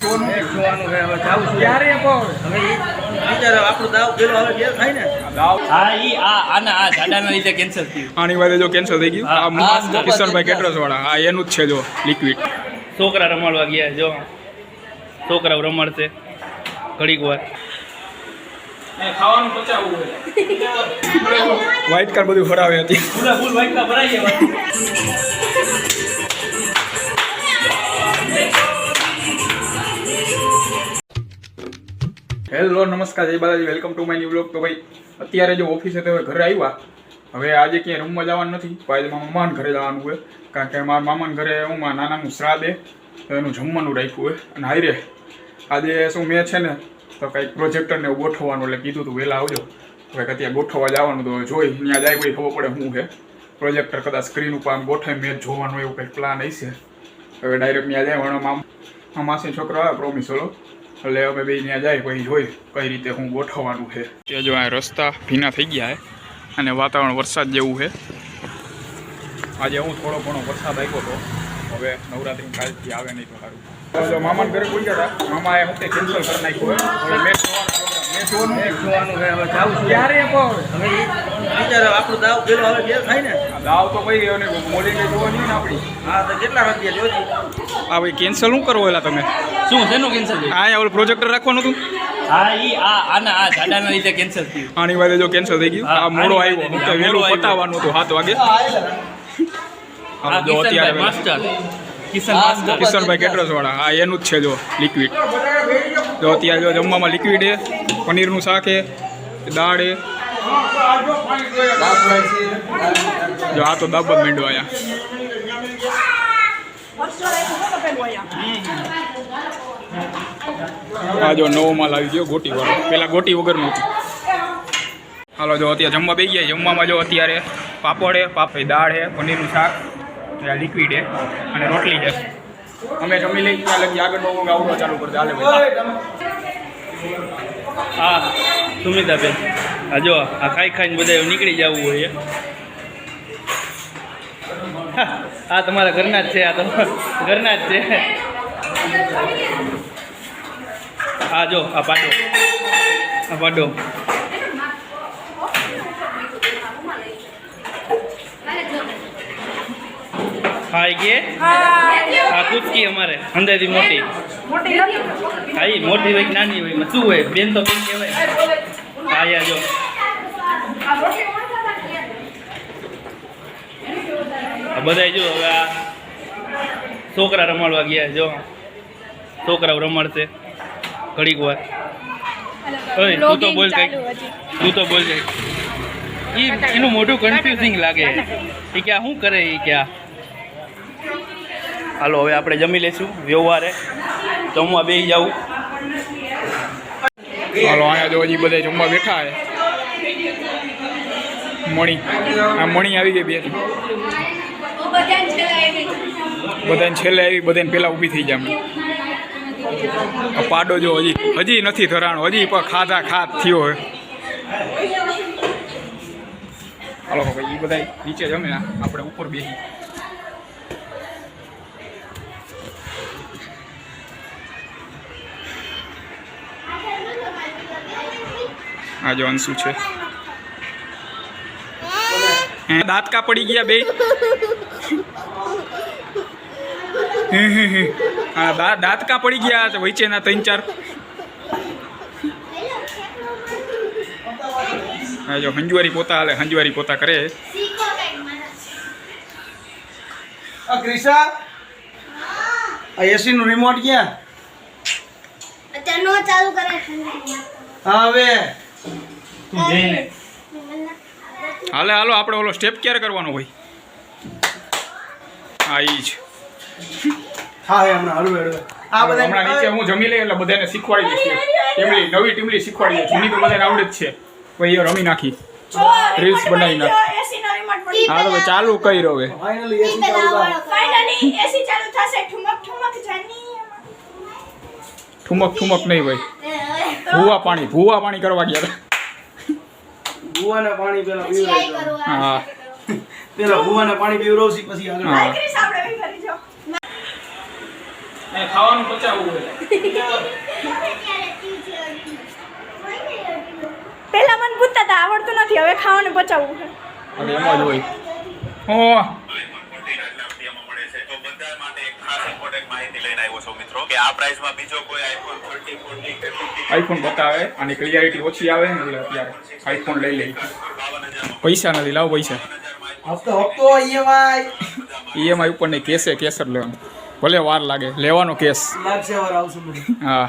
કિશનભાઈ કેટરસ વાળા આ એનું જ છે જો લિક્વિડ. છોકરા રમાડવા ગયા જો છોકરાઓ રમાડશે ઘડીક વાર. ખાવાનું પચાવવું વ્હાઈટ કાર બધું ફરાવે હતી. હેલો નમસ્કાર જય Balaji, welcome to my new blog. તો ભાઈ અત્યારે જો ઓફિસે તો ઘરે આવ્યા. હવે આજે ક્યાંય રૂમમાં જવાનું નથી, આજે મારા મામાના ઘરે જવાનું હોય. કારણ કે મારા મામાના ઘરે હું મારા નાનાનું શ્રાદ્ધ તો એનું જમવાનું રાખ્યું હોય. અને હારે આજે શું મેં છે ને તો કંઈક પ્રોજેક્ટરને એવું ગોઠવવાનું, એટલે કીધું તું વહેલા આવજો. હવે અત્યારે ગોઠવવા જવાનું તો જોઈ ત્યાં જાય કોઈ ખબર પડે શું છે. પ્રોજેક્ટર કદાચ સ્ક્રીન ઉપર આમ ગોઠવી મેચ જોવાનું એવું કંઈક પ્લાન હશે. હવે ડાયરેક્ટ ત્યાં જાય વણ માસી છોકરો આવે પ્રોમિસ ઓલો, એટલે અમે બે ત્યાં જાય પછી જોઈ કઈ રીતે હું ગોઠવવાનું છે. ત્યાં જો આ રસ્તા ભીના થઈ ગયા છે અને વાતાવરણ વરસાદ જેવું છે. આજે હું થોડો ઘણો વરસાદ આવ્યો હતો. હવે નવરાત્રી કાલથી આવે નહીં તો સારું. જો મામાના ઘરે કોઈ ગયા હતા, મામાએ હું કેન્સલ કરી નાખ્યું હોય. હવે મેચ જોવાનું છે. હવે જાઉં છું ક્યારે આપણું દાવ પેલો હવે બે થાય ને દાવ તો ભાઈ અને મોડીને જોવાની ને આપણી. હા તો કેટલા રૂપિયા જોઈતી? હા ભાઈ કેન્સલ શું કરવો એલા તમે? શું શેનું કેન્સલ થયું? હા ઓલું પ્રોજેક્ટર રાખવાનું હતું. હા ઈ આ જાડાના લીધે કેન્સલ થયું. આની વાદે જો કેન્સલ થઈ ગયું. આ મોડો આવ્યો તો વહેલું પતાવવાનું હતું 7 વાગે. હા જો અત્યારે માસ્ટર કિશનભાઈ કેટરસ વાળા આ એનું જ છે જો લિક્વિડ. જો અત્યારે જો જમવામાં લિક્વિડ છે, પનીરનું શાક છે, દાળ છે. જો આ તો દાબ જ મીંડો આયા. આ જો નવો માલ આવી ગયો ગોટી વાળો, પેલા ગોટી વગરનું હતું. હાલો જો અત્યારે જમવા બેસી ગયા. જમવામાં જો અત્યારે પાપડ છે, દાળ છે, પનીરનું શાક, લિક્વિડ છે અને રોટલી છે. અમે જમી લઈ ત્યાં લગી આગળ આવડો ચાલુ કરી દે. હાલે ભાઈ હા સુમિતાબેન, આ જો આ ખાઈ ખાઈને બધા નીકળી જવું હોય. આ તમારા ઘરના જ છે, આ તો ઘરના જ છે. આ જો આ પાડો ખાઈ ગયે. આ કૂદકી અમારે અંદરથી મોટી હા મોટી હોય નાની હોય શું હોય બેન તો બેન કહેવાય. હા યા જો બધા જો હવે આ છોકરા રમાડવા ગયા. જો છોકરાઓ રમાડશે ઘડીક વાર. તું તો બોલ કઈક, એનું મોઢું કન્ફ્યુઝિંગ લાગે એ ક્યાં શું કરે એ ક્યાં. હાલો હવે આપણે જમી લઈશું વ્યવહારે, જમવા બેસી જવું. હાલો અહીંયા જો હજી બધા જમવા બેઠા છે. મણી આવી ગઈ બે. બધાને છેલ્લે આવી, બધાને પેલા ઊભી થઈ જાય. પાડો જો હજી નથી ધરાણો, હજી પણ ખાત થયો હોય. હાલો ભાઈ એ બધા નીચે જમે, આપણે ઉપર બેસી. આ જો અંશુ છે. દાંતકા પડી ગયા બે. દાંતકા પડી ગયા વચ્ચેના 3-4. હા જો હંજવારી પોતા હાલે, હંજવારી પોતા કરે. ક્રિશા આ એસી નું રિમોટ ક્યાં? અત્યારે નો ચાલુ કરે. હા હવે હાલો આપણે ઓલો સ્ટેપ ક્યારે કરવાનો ભાઈ? હા ઈ જ. હા હમણાં હળવે આ બધા હમણાં નીચે હું જમી લઈ એટલે બધાને શીખવાડી દઈશ. નવી ટીમલી શીખવાડી દઈશ. જૂની તો બધાને આવડે જ છે. પછી એ રમી નાખી, રીલ્સ બનાવી નાખી. હા તો ચાલુ કર્યો હવે. ફાઇનલી એસી ચાલુ થશે. ઠુમક નહીં ભાઈ, ભૂવા પાણી કરવા ગયા હતા. ભૂવાના પાણી પેલા પીવરાય. હા પેલા ભૂવાના પાણી પીવરાવસી પછી આગળ. ખાવાનું પચાવવું હોય પહેલા મને પૂછતા હતા આવડતું નથી, હવે ખાવાનું પચાવવું છે. અને એમ જ હોય. હો આઈફોન બતાવે અને ક્લિયરિટી ઓછી આવે ને એટલે અત્યારે આઈફોન લઈ લઈ. પૈસા નથી, લાવ પૈસા. હપ્તો ઈએમઆઈ ઉપર નહીં, કેસે કેસ જ લેવાનું, ભલે વાર લાગે, લેવાનો કેસ. લાગશે વાર આવશે બધું. હા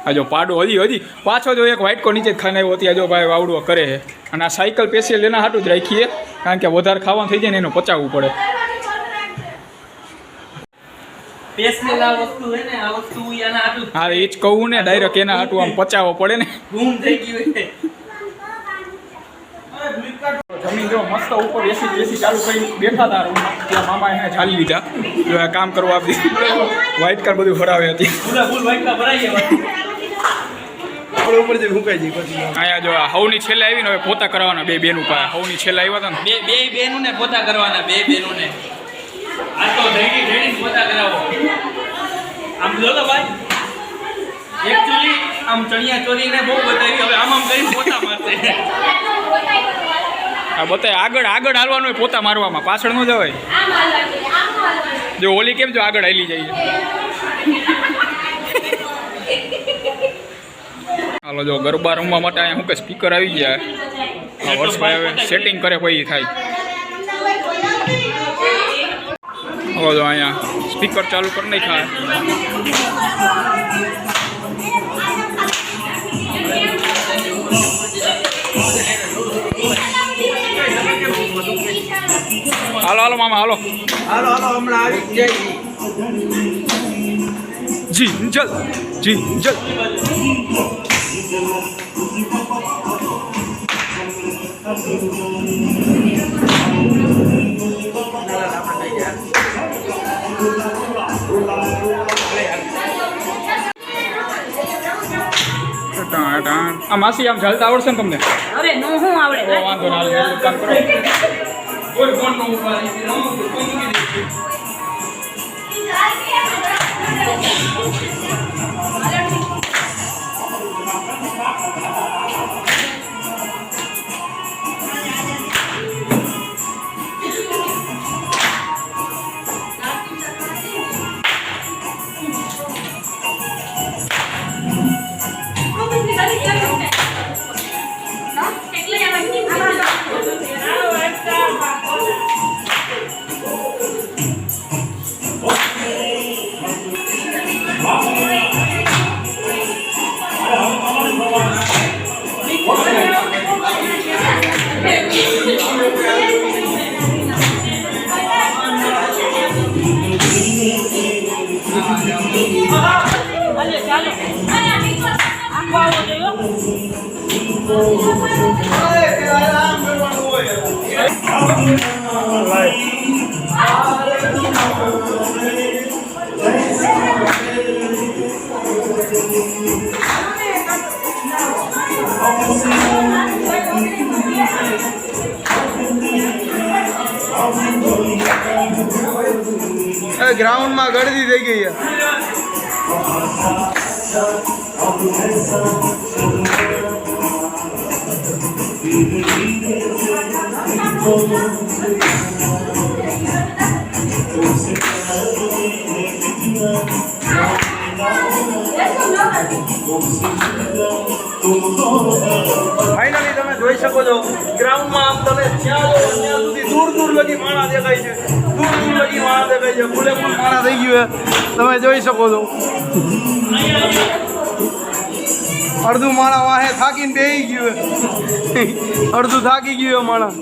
આ જો પાડો હજી પાછો જો એક વ્હાઈટ કો નીચે જ ખાને આવ્યો ત્યાં જો ભાઈ વાવડો કરે છે. અને આ સાયકલ સ્પેશિયલ એના હાટું જ રાખીએ કારણ કે વધારે ખાવાનું થઈ જાય ને એનું પચાવવું પડે. સ્પેશિયલ આ વસ્તુ હે ને, આ વસ્તુ એના હાટું હા એ જ કહું ને, ડાયરેક્ટ એના હાટું આમ પચાવવો પડે ને. ગુમ થઈ ગયું હે. જમીન જો મસ્ત ઉપર એસી ચાલુ કરી બેઠા હતા રૂમમાં, ત્યાં મામા એને ચાલી લીધા જો આ કામ કરવા આપી વ્હાઈટ કાર બધું ફરાવે હતી. ફૂલ વાઈટ કા ભરાઈ ગયા. આપણે ઉપર જઈને મુકાઈ જઈએ પછી. અહીંયા જો આ હવની છેલ્લે આવી ને હવે પોતા કરવાના બે બેનું પાસે. હવની છેલ્લે આવ્યા હતા ને બે બેનું ને પોતા કરવાના, બે બેનું ને. આ તો ઢેડી પોતા કરાવો. આમ જો તો ભાઈ એકચ્યુઅલી આમ ચણિયા ચોરીને બહુ બતાવી, હવે આમ કરીને પોતા મારશે. આ બતાય આગળ હાલવાનું હોય પોતા મારવામાં, પાછળ ન જવાય. જો ઓલી કેમ જો આગળ હાલી જાય છે. હાલો જો ગરબા રમવા માટે અહીંયા શું કે સ્પીકર આવી ગયા. વર્ષભાઈ હવે સેટિંગ કરે પછી થાય. હાલો જો અહીંયા સ્પીકર ચાલુ કરી નાખ્યા. હાલો મામા હાલો. હમણાં આવી જાય. જીંજલ. આ માસી આમ ચાલતા આવડશે ને તમને? હવે નો હું આવડે. વાંધો ના આવે, એટલું કામ કરો. કોઈ ફોન નો ઉપાડી ગ્રાઉન્ડમાં ગળદી થઈ ગઈ છે. ફાઇનલી તમે જોઈ શકો છો ગ્રાઉન્ડમાં આમ તમે જ્યાં સુધી દૂર લગી માણા દેખાય છે, દૂર લગી માણા દેખાય છે, ફૂલે ફૂલ માણા થઈ ગયું છે, તમે જોઈ શકો છો. અડધું માણા વાહે થાકીને બેહી ગયું છે, અડધું થાકી ગયું છે માણા.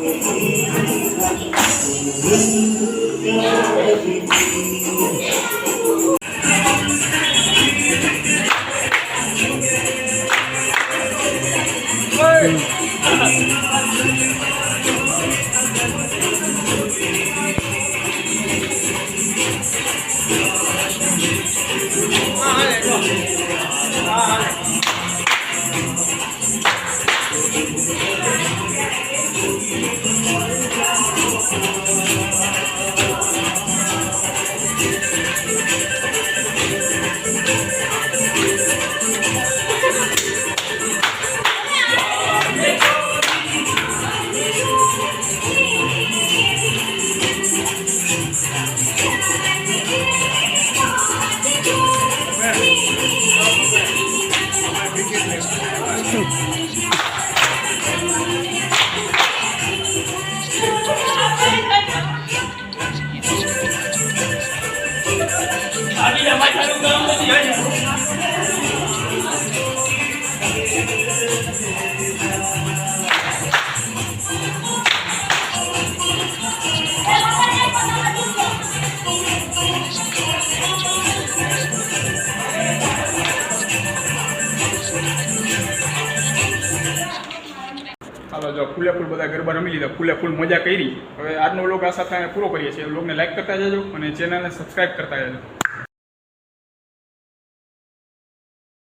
જો ફૂલે ફૂલ બધા ગરબા રમી લીધા, ફૂલે ફૂલ મજા કરી. હવે આજનો વ્લોગ આ સાથે પૂરો કરીએ છીએ. વ્લોગને લાઈક કરતા જજો અને ચેનલને સબસ્ક્રાઈબ કરતા જજો.